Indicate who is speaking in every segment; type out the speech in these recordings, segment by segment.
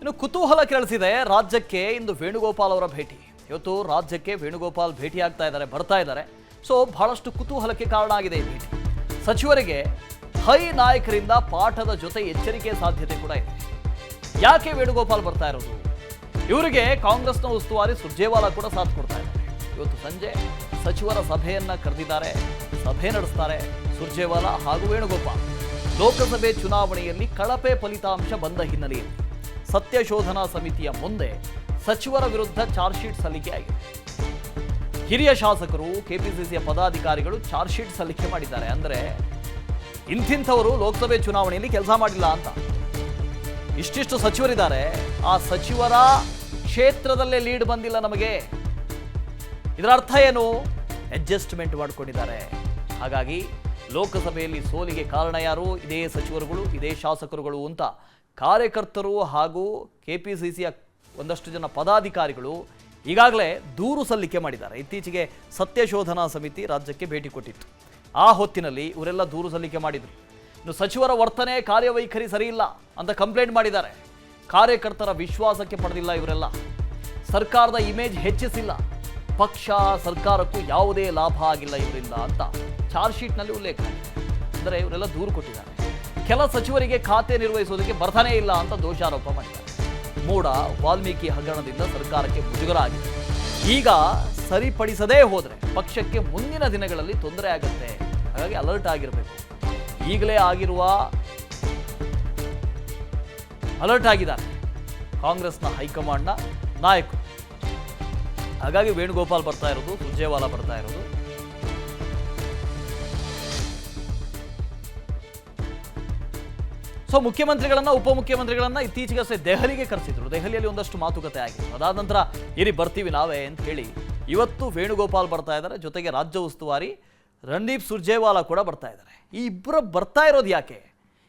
Speaker 1: ಇನ್ನು ಕುತೂಹಲ ಕೆರಳಿಸಿದೆ ರಾಜ್ಯಕ್ಕೆ ಇಂದು ವೇಣುಗೋಪಾಲ್ ಅವರ ಭೇಟಿ. ಇವತ್ತು ರಾಜ್ಯಕ್ಕೆ ವೇಣುಗೋಪಾಲ್ ಭೇಟಿ ಬರ್ತಾ ಇದ್ದಾರೆ. ಸೊ ಬಹಳಷ್ಟು ಕುತೂಹಲಕ್ಕೆ ಕಾರಣ ಆಗಿದೆ ಈ ಭೇಟಿ. ಸಚಿವರಿಗೆ ಹೈ ನಾಯಕರಿಂದ ಪಾಠದ ಜೊತೆ ಎಚ್ಚರಿಕೆ ಸಾಧ್ಯತೆ ಕೂಡ ಇದೆ. ಯಾಕೆ ವೇಣುಗೋಪಾಲ್ ಬರ್ತಾ ಇರೋದು? ಇವರಿಗೆ ಕಾಂಗ್ರೆಸ್ನ ಉಸ್ತುವಾರಿ ಸುರ್ಜೇವಾಲಾ ಕೂಡ ಸಾಥ್ ಕೊಡ್ತಾ ಇದ್ದಾರೆ. ಇವತ್ತು ಸಂಜೆ ಸಚಿವರ ಸಭೆಯನ್ನ ಕರೆದಿದ್ದಾರೆ. ಸಭೆ ನಡೆಸ್ತಾರೆ ಸುರ್ಜೇವಾಲಾ ಹಾಗೂ ವೇಣುಗೋಪಾಲ್. ಲೋಕಸಭೆ ಚುನಾವಣೆಯಲ್ಲಿ ಕಳಪೆ ಫಲಿತಾಂಶ ಬಂದ ಹಿನ್ನೆಲೆಯಲ್ಲಿ ಸತ್ಯಶೋಧನಾ ಸಮಿತಿಯ ಮುಂದೆ ಸಚಿವರ ವಿರುದ್ಧ ಚಾರ್ಜ್ ಶೀಟ್ ಸಲ್ಲಿಕೆ ಆಗಿದೆ. ಹಿರಿಯ ಶಾಸಕರು, ಕೆಪಿಸಿಸಿಯ ಪದಾಧಿಕಾರಿಗಳು ಚಾರ್ಜ್ ಶೀಟ್ ಸಲ್ಲಿಕೆ ಮಾಡಿದ್ದಾರೆ. ಅಂದ್ರೆ ಇಂಥವರು ಲೋಕಸಭೆ ಚುನಾವಣೆಯಲ್ಲಿ ಕೆಲಸ ಮಾಡಿಲ್ಲ ಅಂತ. ಇಷ್ಟಿಷ್ಟು ಸಚಿವರಿದ್ದಾರೆ, ಆ ಸಚಿವರ ಕ್ಷೇತ್ರದಲ್ಲೇ ಲೀಡ್ ಬಂದಿಲ್ಲ ನಮಗೆ. ಇದರ ಅರ್ಥ ಏನು? ಅಡ್ಜಸ್ಟ್ಮೆಂಟ್ ಮಾಡಿಕೊಂಡಿದ್ದಾರೆ. ಹಾಗಾಗಿ ಲೋಕಸಭೆಯಲ್ಲಿ ಸೋಲಿಗೆ ಕಾರಣ ಯಾರು? ಇದೇ ಸಚಿವರುಗಳು, ಇದೇ ಶಾಸಕರುಗಳು ಅಂತ ಕಾರ್ಯಕರ್ತರು ಹಾಗೂ ಕೆಪಿಸಿಸಿಯ ಒಂದಷ್ಟು ಜನ ಪದಾಧಿಕಾರಿಗಳು ಈಗಾಗಲೇ ದೂರು ಸಲ್ಲಿಕೆ ಮಾಡಿದ್ದಾರೆ. ಇತ್ತೀಚೆಗೆ ಸತ್ಯಶೋಧನಾ ಸಮಿತಿ ರಾಜ್ಯಕ್ಕೆ ಭೇಟಿ ಕೊಟ್ಟಿತ್ತು. ಆ ಹೊತ್ತಿನಲ್ಲಿ ಇವರೆಲ್ಲ ದೂರು ಸಲ್ಲಿಕೆ ಮಾಡಿದರು. ಇನ್ನು ಸಚಿವರ ವರ್ತನೆ, ಕಾರ್ಯವೈಖರಿ ಸರಿಯಿಲ್ಲ ಅಂತ ಕಂಪ್ಲೇಂಟ್ ಮಾಡಿದ್ದಾರೆ. ಕಾರ್ಯಕರ್ತರ ವಿಶ್ವಾಸಕ್ಕೆ ಪಡೆದಿಲ್ಲ ಇವರೆಲ್ಲ. ಸರ್ಕಾರದ ಇಮೇಜ್ ಹೆಚ್ಚಿಸಿಲ್ಲ. ಪಕ್ಷ ಸರ್ಕಾರಕ್ಕೂ ಯಾವುದೇ ಲಾಭ ಆಗಿಲ್ಲ ಇವರಿಂದ ಅಂತ ಚಾರ್ಜ್ ಶೀಟ್ನಲ್ಲಿ ಉಲ್ಲೇಖ ಆಗಿದೆ. ಅಂದರೆ ಇವರೆಲ್ಲ ದೂರು ಕೊಟ್ಟಿದ್ದಾರೆ. ಕೆಲ ಸಚಿವರಿಗೆ ಖಾತೆ ನಿರ್ವಹಿಸುವುದಕ್ಕೆ ಬರ್ತಾನೇ ಇಲ್ಲ ಅಂತ ದೋಷಾರೋಪ ಮಾಡಿದ್ದಾರೆ. ಮೂಡ ವಾಲ್ಮೀಕಿ ಹಗರಣದಿಂದ ಸರ್ಕಾರಕ್ಕೆ ಮುಜುಗರ ಆಗಿದೆ. ಈಗ ಸರಿಪಡಿಸದೇ ಹೋದರೆ ಪಕ್ಷಕ್ಕೆ ಮುಂದಿನ ದಿನಗಳಲ್ಲಿ ತೊಂದರೆ ಆಗುತ್ತೆ. ಹಾಗಾಗಿ ಅಲರ್ಟ್ ಆಗಿರಬೇಕು. ಈಗಲೇ ಅಲರ್ಟ್ ಆಗಿದ್ದಾರೆ ಕಾಂಗ್ರೆಸ್ನ ಹೈಕಮಾಂಡ್ನ ನಾಯಕರು. ಹಾಗಾಗಿ ವೇಣುಗೋಪಾಲ್ ಬರ್ತಾ ಇರೋದು, ಸುರ್ಜೇವಾಲಾ ಬರ್ತಾ ಇರೋದು. ಸೊ ಮುಖ್ಯಮಂತ್ರಿಗಳನ್ನ, ಉಪಮುಖ್ಯಮಂತ್ರಿಗಳನ್ನ ಇತ್ತೀಚೆಗಷ್ಟೇ ದೆಹಲಿಗೆ ಕರೆಸಿದ್ರು. ದೆಹಲಿಯಲ್ಲಿ ಒಂದಷ್ಟು ಮಾತುಕತೆ ಆಗಿದೆ. ಅದಾದ ನಂತರ ಇರಿ ಬರ್ತೀವಿ ನಾವೇ ಅಂತ ಹೇಳಿ ಇವತ್ತು ವೇಣುಗೋಪಾಲ್ ಬರ್ತಾ ಇದ್ದಾರೆ. ಜೊತೆಗೆ ರಾಜ್ಯ ಉಸ್ತುವಾರಿ ರಣದೀಪ್ ಸುರ್ಜೇವಾಲಾ ಕೂಡ ಬರ್ತಾ ಇದ್ದಾರೆ. ಈ ಇಬ್ಬರು ಬರ್ತಾ ಇರೋದು ಯಾಕೆ?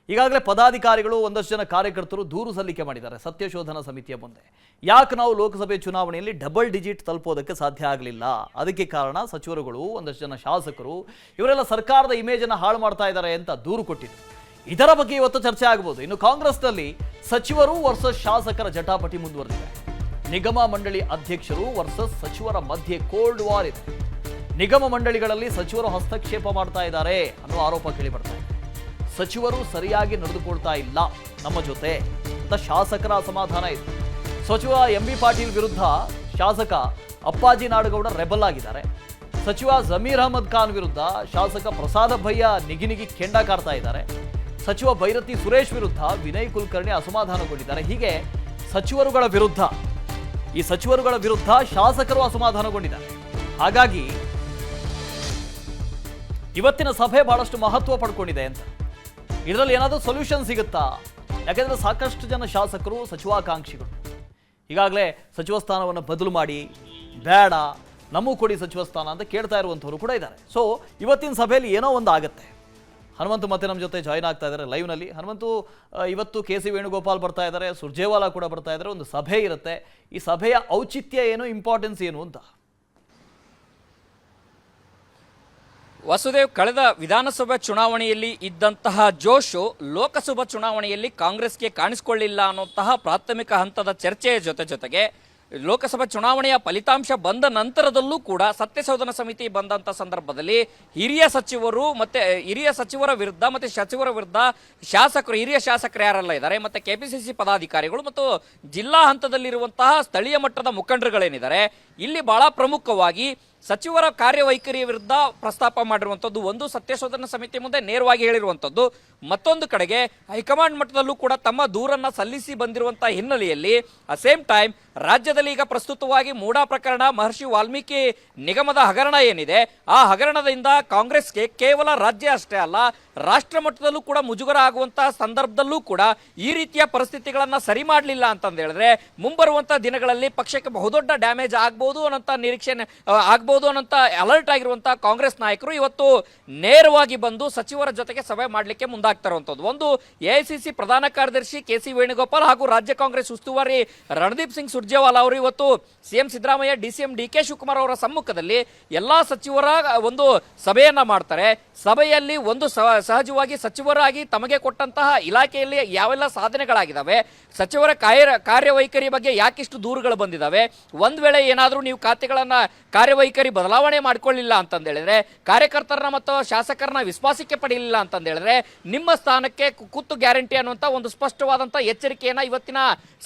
Speaker 1: ಈಗಾಗಲೇ ಪದಾಧಿಕಾರಿಗಳು, ಒಂದಷ್ಟು ಜನ ಕಾರ್ಯಕರ್ತರು ದೂರು ಸಲ್ಲಿಕೆ ಮಾಡಿದ್ದಾರೆ ಸತ್ಯಶೋಧನಾ ಸಮಿತಿಯ ಮುಂದೆ. ಯಾಕೆ ನಾವು ಲೋಕಸಭೆ ಚುನಾವಣೆಯಲ್ಲಿ ಡಬಲ್ ಡಿಜಿಟ್ ತಲುಪೋದಕ್ಕೆ ಸಾಧ್ಯ ಆಗಲಿಲ್ಲ? ಅದಕ್ಕೆ ಕಾರಣ ಸಚಿವರುಗಳು, ಒಂದಷ್ಟು ಜನ ಶಾಸಕರು, ಇವರೆಲ್ಲ ಸರ್ಕಾರದ ಇಮೇಜನ್ನು ಹಾಳು ಮಾಡ್ತಾ ಇದ್ದಾರೆ ಅಂತ ದೂರು ಕೊಟ್ಟಿದ್ರು. ಇದರ ಬಗ್ಗೆ ಇವತ್ತು ಚರ್ಚೆ ಆಗಬಹುದು. ಇನ್ನು ಕಾಂಗ್ರೆಸ್ನಲ್ಲಿ ಸಚಿವರು ವರ್ಸಸ್ ಶಾಸಕರ ಜಟಾಪಟಿ ಮುಂದುವರೆದಿದೆ. ನಿಗಮ ಮಂಡಳಿ ಅಧ್ಯಕ್ಷರು ವರ್ಸಸ್ ಸಚಿವರ ಮಧ್ಯೆ ಕೋಲ್ಡ್ ವಾರ್ ಇದೆ. ನಿಗಮ ಮಂಡಳಿಗಳಲ್ಲಿ ಸಚಿವರು ಹಸ್ತಕ್ಷೇಪ ಮಾಡ್ತಾ ಇದ್ದಾರೆ ಅನ್ನೋ ಆರೋಪ ಕೇಳಿ ಬರ್ತಾ ಇದೆ. ಸಚಿವರು ಸರಿಯಾಗಿ ನಡೆದುಕೊಳ್ತಾ ಇಲ್ಲ ನಮ್ಮ ಜೊತೆ ಅಂತ ಶಾಸಕರ ಅಸಮಾಧಾನ ಇದೆ. ಸಚಿವ ಎಂಬಿ ಪಾಟೀಲ್ ವಿರುದ್ಧ ಶಾಸಕ ಅಪ್ಪಾಜಿ ನಾಡಗೌಡ ರೆಬಲ್ ಆಗಿದ್ದಾರೆ. ಸಚಿವ ಜಮೀರ್ ಅಹಮದ್ ಖಾನ್ ವಿರುದ್ಧ ಶಾಸಕ ಪ್ರಸಾದ ಭಯ್ಯ ನಿಗಿನಿಗಿ ಕೆಂಡ ಕಾರ್ತಾ ಇದ್ದಾರೆ. ಸಚಿವ ಭೈರತಿ ಸುರೇಶ್ ವಿರುದ್ಧ ವಿನಯ್ ಕುಲಕರ್ಣಿ ಅಸಮಾಧಾನಗೊಂಡಿದ್ದಾರೆ. ಹೀಗೆ ಸಚಿವರುಗಳ ವಿರುದ್ಧ ಶಾಸಕರು ಅಸಮಾಧಾನಗೊಂಡಿದ್ದಾರೆ. ಹಾಗಾಗಿ ಇವತ್ತಿನ ಸಭೆ ಬಹಳಷ್ಟು ಮಹತ್ವ ಪಡ್ಕೊಂಡಿದೆ ಅಂತ. ಇದರಲ್ಲಿ ಏನಾದರೂ ಸೊಲ್ಯೂಷನ್ ಸಿಗುತ್ತಾ? ಯಾಕೆಂದ್ರೆ ಸಾಕಷ್ಟು ಜನ ಶಾಸಕರು, ಸಚಿವಾಕಾಂಕ್ಷಿಗಳು ಈಗಾಗಲೇ ಸಚಿವ ಸ್ಥಾನವನ್ನು ಬದಲು ಮಾಡಿ, ಬೇಡ ನಮಗೂ ಕೊಡಿ ಸಚಿವ ಸ್ಥಾನ ಅಂತ ಕೇಳ್ತಾ ಇರುವಂಥವ್ರು ಕೂಡ ಇದ್ದಾರೆ. ಸೊ ಇವತ್ತಿನ ಸಭೆಯಲ್ಲಿ ಏನೋ ಒಂದು ಆಗುತ್ತೆ. ಹನುಮಂತು ಮತ್ತೆ ನಮ್ಮ ಜೊತೆ ಜಾಯ್ನ್ ಆಗ್ತಾ ಇದ್ದಾರೆ ಲೈವ್ನಲ್ಲಿ. ಹನುಮಂತು, ಇವತ್ತು ಕೆ.ಸಿ. ವೇಣುಗೋಪಾಲ್ ಬರ್ತಾ ಇದ್ದಾರೆ, ಸುರ್ಜೇವಾಲಾ ಕೂಡ ಬರ್ತಾ ಇದ್ದಾರೆ. ಒಂದು ಸಭೆ ಇರುತ್ತೆ. ಈ ಸಭೆಯ ಔಚಿತ್ಯ ಏನು, ಇಂಪಾರ್ಟೆನ್ಸ್ ಏನು ಅಂತ?
Speaker 2: ವಸುದೇವ್, ಕಳೆದ ವಿಧಾನಸಭಾ ಚುನಾವಣೆಯಲ್ಲಿ ಇದ್ದಂತಹ ಜೋಶು ಲೋಕಸಭಾ ಚುನಾವಣೆಯಲ್ಲಿ ಕಾಂಗ್ರೆಸ್ಗೆ ಕಾಣಿಸಿಕೊಳ್ಳಿಲ್ಲ ಅನ್ನುವಂತಹ ಪ್ರಾಥಮಿಕ ಹಂತದ ಚರ್ಚೆಯ ಜೊತೆಗೆ ಲೋಕಸಭಾ ಚುನಾವಣೆಯ ಫಲಿತಾಂಶ ಬಂದ ನಂತರದಲ್ಲೂ ಕೂಡ ಸತ್ಯಶೋಧನಾ ಸಮಿತಿ ಬಂದಂಥ ಸಂದರ್ಭದಲ್ಲಿ ಹಿರಿಯ ಸಚಿವರ ವಿರುದ್ಧ ಮತ್ತು ಸಚಿವರ ವಿರುದ್ಧ ಶಾಸಕರು, ಹಿರಿಯ ಶಾಸಕರು ಯಾರೆಲ್ಲ ಇದ್ದಾರೆ, ಮತ್ತು ಕೆಪಿಸಿಸಿ ಪದಾಧಿಕಾರಿಗಳು ಮತ್ತು ಜಿಲ್ಲಾ ಹಂತದಲ್ಲಿರುವಂತಹ ಸ್ಥಳೀಯ ಮಟ್ಟದ ಮುಖಂಡರುಗಳೇನಿದ್ದಾರೆ, ಇಲ್ಲಿ ಬಹಳ ಪ್ರಮುಖವಾಗಿ ಸಚಿವರ ಕಾರ್ಯವೈಖರಿಯ ವಿರುದ್ಧ ಪ್ರಸ್ತಾಪ ಮಾಡಿರುವಂಥದ್ದು ಒಂದು, ಸತ್ಯಶೋಧನಾ ಸಮಿತಿ ಮುಂದೆ ನೇರವಾಗಿ ಹೇಳಿರುವಂಥದ್ದು. ಮತ್ತೊಂದು ಕಡೆಗೆ ಹೈಕಮಾಂಡ್ ಮಟ್ಟದಲ್ಲೂ ಕೂಡ ತಮ್ಮ ದೂರನ್ನು ಸಲ್ಲಿಸಿ ಬಂದಿರುವಂತಹ ಹಿನ್ನೆಲೆಯಲ್ಲಿ ಸೇಮ್ ಟೈಮ್ ರಾಜ್ಯದಲ್ಲಿ ಈಗ ಪ್ರಸ್ತುತವಾಗಿ ಮೂಡಾ ಪ್ರಕರಣ, ಮಹರ್ಷಿ ವಾಲ್ಮೀಕಿ ನಿಗಮದ ಹಗರಣ ಏನಿದೆ, ಆ ಹಗರಣದಿಂದ ಕಾಂಗ್ರೆಸ್ಗೆ ಕೇವಲ ರಾಜ್ಯ ಅಷ್ಟೇ ಅಲ್ಲ, ರಾಷ್ಟ್ರ ಮಟ್ಟದಲ್ಲೂ ಕೂಡ ಮುಜುಗರ ಆಗುವಂತಹ ಸಂದರ್ಭದಲ್ಲೂ ಕೂಡ ಈ ರೀತಿಯ ಪರಿಸ್ಥಿತಿಗಳನ್ನ ಸರಿ ಮಾಡಲಿಲ್ಲ ಅಂತಂದು ಹೇಳಿದ್ರೆ ಮುಂಬರುವಂತಹ ದಿನಗಳಲ್ಲಿ ಪಕ್ಷಕ್ಕೆ ಬಹುದೊಡ್ಡ ಡ್ಯಾಮೇಜ್ ಆಗ್ಬಹುದು ಅನ್ನೋಂಥ ನಿರೀಕ್ಷೆ ಆಗ್ಬಹುದು ಅನ್ನೋಂಥ ಅಲರ್ಟ್ ಆಗಿರುವಂತಹ ಕಾಂಗ್ರೆಸ್ ನಾಯಕರು ಇವತ್ತು ನೇರವಾಗಿ ಬಂದು ಸಚಿವರ ಜೊತೆಗೆ ಸಭೆ ಮಾಡಲಿಕ್ಕೆ ಮುಂದಾಗ್ತಾ ಇರುವಂತದ್ದು. ಒಂದು, ಎಐಸಿಸಿ ಪ್ರಧಾನ ಕಾರ್ಯದರ್ಶಿ ಕೆ.ಸಿ. ವೇಣುಗೋಪಾಲ್ ಹಾಗೂ ರಾಜ್ಯ ಕಾಂಗ್ರೆಸ್ ಉಸ್ತುವಾರಿ ರಣದೀಪ್ ಸಿಂಗ್ ಸುರ್ಜೇವಾಲಾ ಅವರು ಇವತ್ತು ಸಿಎಂ ಸಿದ್ದರಾಮಯ್ಯ, ಡಿಸಿಎಂ ಡಿ.ಕೆ. ಶಿವಕುಮಾರ್ ಅವರ ಸಮ್ಮುಖದಲ್ಲಿ ಎಲ್ಲಾ ಸಚಿವರ ಒಂದು ಸಭೆಯನ್ನ ಮಾಡ್ತಾರೆ. ಸಭೆಯಲ್ಲಿ ಒಂದು ಸಹಜವಾಗಿ ಸಚಿವರಾಗಿ ತಮಗೆ ಕೊಟ್ಟಂತಹ ಇಲಾಖೆಯಲ್ಲಿ ಯಾವೆಲ್ಲ ಸಾಧನೆಗಳಾಗಿದ್ದಾವೆ, ಸಚಿವರ ಕಾರ್ಯವೈಖರಿ ಬಗ್ಗೆ ಯಾಕಿಷ್ಟು ದೂರುಗಳು ಬಂದಿದ್ದಾವೆ, ಒಂದ್ ವೇಳೆ ಏನಾದರೂ ನೀವು ಖಾತೆಗಳನ್ನ ಕಾರ್ಯವೈಖರಿ ಬದಲಾವಣೆ ಮಾಡ್ಕೊಳ್ಳಿಲ್ಲ ಅಂತಂದೇಳಿದ್ರೆ, ಕಾರ್ಯಕರ್ತರನ್ನ ಮತ್ತು ಶಾಸಕರನ್ನ ವಿಶ್ವಾಸಕ್ಕೆ ಪಡೆಯಲಿಲ್ಲ ಅಂತಂದೇಳಿದ್ರೆ ನಿಮ್ಮ ಸ್ಥಾನಕ್ಕೆ ಕುತ್ತು ಗ್ಯಾರಂಟಿ ಅನ್ನುವಂಥ ಒಂದು ಸ್ಪಷ್ಟವಾದಂಥ ಎಚ್ಚರಿಕೆಯನ್ನ ಇವತ್ತಿನ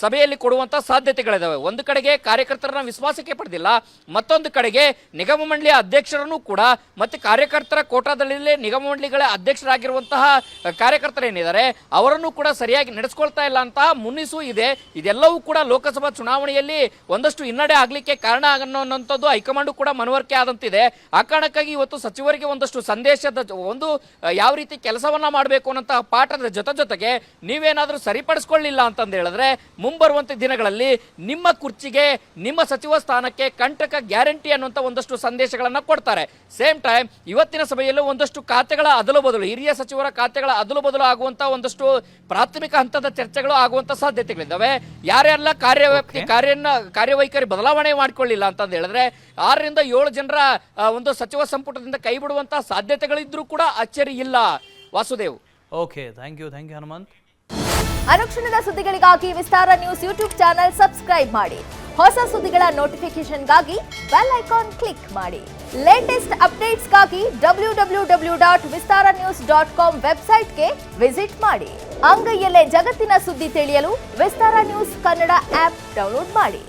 Speaker 2: ಸಭೆಯಲ್ಲಿ ಕೊಡುವಂತ ಸಾಧ್ಯತೆಗಳಿದಾವೆ. ಒಂದು ಕಡೆಗೆ ಕಾರ್ಯಕರ್ತರನ್ನ ವಿಶ್ವಾಸಕ್ಕೆ ಪಡೆದಿಲ್ಲ, ಮತ್ತೊಂದು ಕಡೆಗೆ ನಿಗಮ ಮಂಡಳಿಯ ಅಧ್ಯಕ್ಷರನ್ನು ಕೂಡ ಮತ್ತೆ ಕಾರ್ಯಕರ್ತರ ಕೋಟಾದಲ್ಲಿ ನಿಗಮ ಮಂಡಳಿಗಳ ಅಧ್ಯಕ್ಷರಾಗಿರುವಂತಹ ಕಾರ್ಯಕರ್ತರೇನಿದ್ದಾರೆ ಅವರನ್ನು ಕೂಡ ಸರಿಯಾಗಿ ನಡೆಸ್ಕೊಳ್ತಾ ಇಲ್ಲ ಅಂತ ಮುನ್ನಿಸು ಇದೆ. ಇದೆಲ್ಲವೂ ಕೂಡ ಲೋಕಸಭಾ ಚುನಾವಣೆಯಲ್ಲಿ ಒಂದಷ್ಟು ಹಿನ್ನಡೆ ಆಗ್ಲಿಕ್ಕೆ ಕಾರಣ ಅನ್ನೋಂಥದ್ದು ಹೈಕಮಾಂಡ್ ಕೂಡ ಮನವರಿಕೆ ಆದಂತಿದೆ. ಆ ಕಾರಣಕ್ಕಾಗಿ ಇವತ್ತು ಸಚಿವರಿಗೆ ಒಂದಷ್ಟು ಸಂದೇಶದ ಒಂದು ಯಾವ ರೀತಿ ಕೆಲಸವನ್ನ ಮಾಡಬೇಕು ಅನ್ನೋ ಪಾಠದ ಜೊತೆಗೆ ನೀವೇನಾದ್ರೂ ಸರಿಪಡಿಸ್ಕೊಳ್ಳಿಲ್ಲ ಅಂತಂದು ಹೇಳಿದ್ರೆ ಮುಂಬರುವಂತ ದಿನಗಳಲ್ಲಿ ನಿಮ್ಮ ಕುರ್ಚಿಗೆ ನಿಮ್ಮ ಸಚಿವ ಸ್ಥಾನಕ್ಕೆ ಕಂಟಕ ಗ್ಯಾರಂಟಿ ಅನ್ನುವಂತ ಒಂದಷ್ಟು ಸಂದೇಶಗಳನ್ನ ಕೊಡ್ತಾರೆ. ಸೇಮ್ ಟೈಮ್ ಇವತ್ತಿನ ಸಭೆಯಲ್ಲೂ ಒಂದಷ್ಟು ಖಾತೆಗಳ ಅದಲು ಬದಲು, ಹಿರಿಯ ಸಚಿವರ ಖಾತೆಗಳ ಅದಲು ಬದಲು ಆಗುವಂತ ಒಂದಷ್ಟು ಪ್ರಾಥಮಿಕ ಹಂತದ ಚರ್ಚೆಗಳು ಆಗುವಂತ ಸಾಧ್ಯತೆಗಳಿದ್ದಾವೆ. ಯಾರ್ಯಾರೆಲ್ಲ ಕಾರ್ಯವೈಖರಿ ಬದಲಾವಣೆ ಮಾಡಿಕೊಳ್ಳಿಲ್ಲ ಅಂತಂದು ಹೇಳಿದ್ರೆ 6 ರಿಂದ 7 ಜನರ ಒಂದು ಸಚಿವ ಸಂಪುಟದಿಂದ ಕೈ ಬಿಡುವಂತಹ ಸಾಧ್ಯತೆಗಳಿದ್ರೂ ಕೂಡ ಅಚ್ಚರಿ ಇಲ್ಲ. Vasudev.
Speaker 1: Okay, thank you Hanumanth.
Speaker 3: ಅನುಕ್ಷಣದ ಸುದ್ದಿಗಳಿಗಾಗಿ Vistara news YouTube channel subscribe ಮಾಡಿ. ಹೊಸ ಸುದ್ದಿಗಳ ನೋಟಿಫಿಕೇಶನ್ಗಾಗಿ ಬೆಲ್ ಐಕಾನ್ ಕ್ಲಿಕ್ ಮಾಡಿ. ಲೇಟೆಸ್ಟ್ ಅಪ್ಡೇಟ್ಸ್ಗಾಗಿ www.vistaranews.com ವೆಬ್ಸೈಟ್ಗೆ ವಿಸಿಟ್ ಮಾಡಿ. ಅಂಗೈಯಲ್ಲೇ ಜಗತ್ತಿನ ಸುದ್ದಿ ತಿಳಿಯಲು Vistara news Kannada app download ಮಾಡಿ.